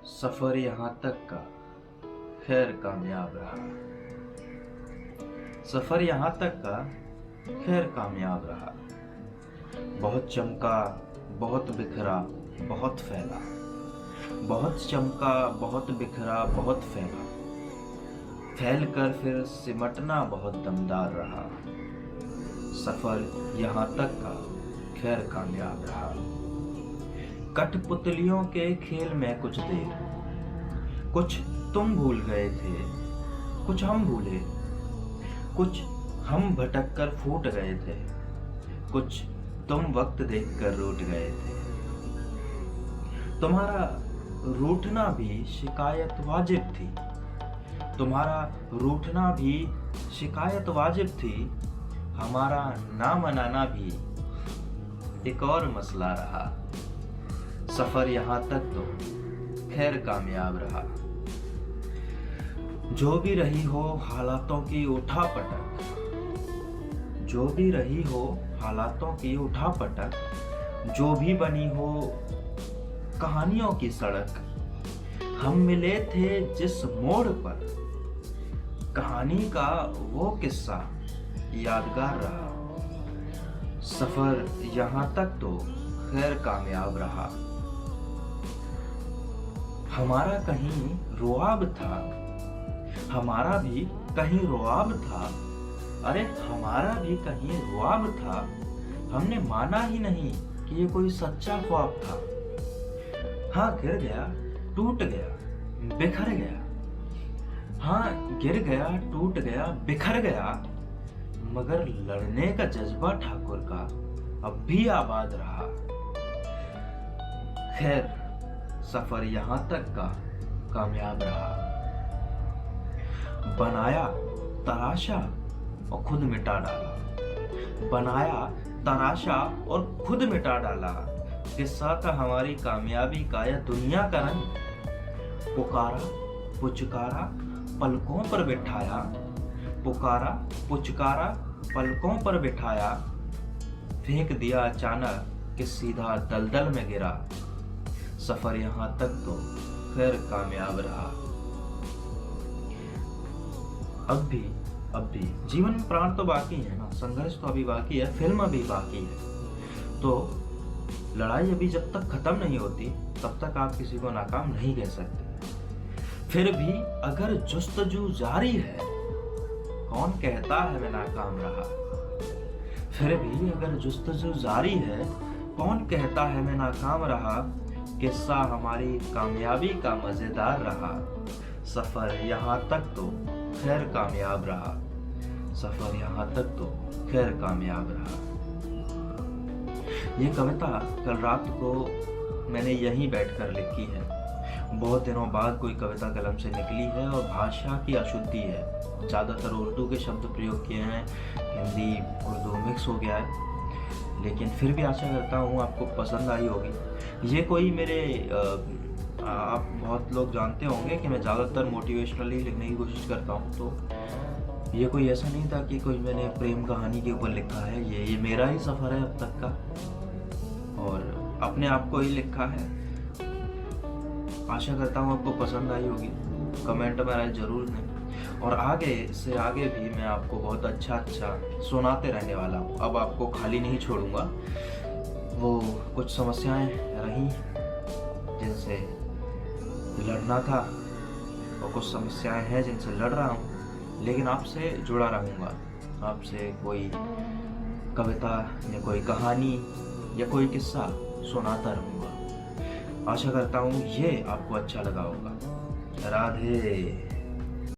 सफर यहाँ तक का खैर कामयाब रहा। सफर यहाँ तक का खैर कामयाब रहा। बहुत चमका, बहुत बिखरा, बहुत फैला। बहुत चमका, बहुत बिखरा, बहुत फैला। फैल कर फिर सिमटना बहुत दमदार रहा। सफर यहाँ तक का खैर कामयाब रहा। कठपुतलियों के खेल में कुछ देर, कुछ तुम भूल गए थे, कुछ हम भूले, कुछ हम भटक कर फूट गए थे, कुछ तुम वक्त देखकर रूठ गए थे। तुम्हारा रूठना भी शिकायत वाजिब थी, तुम्हारा रूठना भी शिकायत वाजिब थी। हमारा ना मनाना भी एक और मसला रहा। सफर यहाँ तक तो खैर कामयाब रहा। जो भी रही हो हालातों की उठापटक, जो भी रही हो हालातों की उठापटक, जो भी बनी हो कहानियों की सड़क, हम मिले थे जिस मोड़ पर, कहानी का वो किस्सा यादगार रहा। सफर यहाँ तक तो खैर कामयाब रहा। हमारा कहीं रुआब था, हमारा भी कहीं रुआब था, अरे हमारा भी कहीं रुआब था। हमने माना ही नहीं कि ये कोई सच्चा ख्वाब था। हाँ गिर गया, टूट गया, बिखर गया। हाँ गिर गया, टूट गया, बिखर गया, मगर लड़ने का जज्बा ठाकुर का अब भी आबाद रहा। खैर सफर यहाँ तक का कामयाब रहा। बनाया, तराशा और खुद मिटा डाला। बनाया, तराशा और खुद मिटा डाला। किस्सा था हमारी कामयाबी का या दुनिया का रंग। पुकारा, पुचकारा, पलकों पर बिठाया। पुकारा, पुचकारा, पलकों पर बिठाया। फेंक दिया अचानक कि सीधा दलदल में गिरा। सफर यहाँ तक तो खैर कामयाब रहा। अब भी जीवन में प्राण तो बाकी है ना, संघर्ष तो अभी बाकी है, फिल्म अभी बाकी है। तो लड़ाई अभी जब तक खत्म नहीं होती तब तक आप किसी को नाकाम नहीं कह सकते। फिर भी अगर जुस्तजू जारी है, कौन कहता है मैं नाकाम रहा। फिर भी अगर जुस्तजू जारी है, कौन कहता है मैं नाकाम रहा। किस्सा हमारी कामयाबी का मजेदार रहा। सफर यहाँ तक तो खैर कामयाब रहा। सफर यहाँ तक तो खैर कामयाब रहा। ये कविता कल रात को मैंने यहीं बैठकर लिखी है। बहुत दिनों बाद कोई कविता कलम से निकली है और भाषा की अशुद्धि है। ज़्यादातर उर्दू के शब्द प्रयोग किए हैं, हिंदी उर्दू मिक्स हो गया है, लेकिन फिर भी आशा करता हूँ आपको पसंद आई होगी। ये कोई मेरे आप बहुत लोग जानते होंगे कि मैं ज़्यादातर मोटिवेशनली लिखने की कोशिश करता हूँ, तो ये कोई ऐसा नहीं था कि कोई मैंने प्रेम कहानी के ऊपर लिखा है। ये मेरा ही सफ़र है अब तक का और अपने आप को ही लिखा है। आशा करता हूँ आपको पसंद आई होगी। कमेंट में राय जरूर दें और आगे से आगे भी मैं आपको बहुत अच्छा सुनाते रहने वाला हूँ। अब आपको खाली नहीं छोड़ूंगा। वो कुछ समस्याएं रहीं जिनसे लड़ना था और कुछ समस्याएं हैं जिनसे लड़ रहा हूँ, लेकिन आपसे जुड़ा रहूँगा। आपसे कोई कविता या कोई कहानी या कोई किस्सा सुनाता रहूँगा। आशा करता हूँ ये आपको अच्छा लगा होगा। राधे।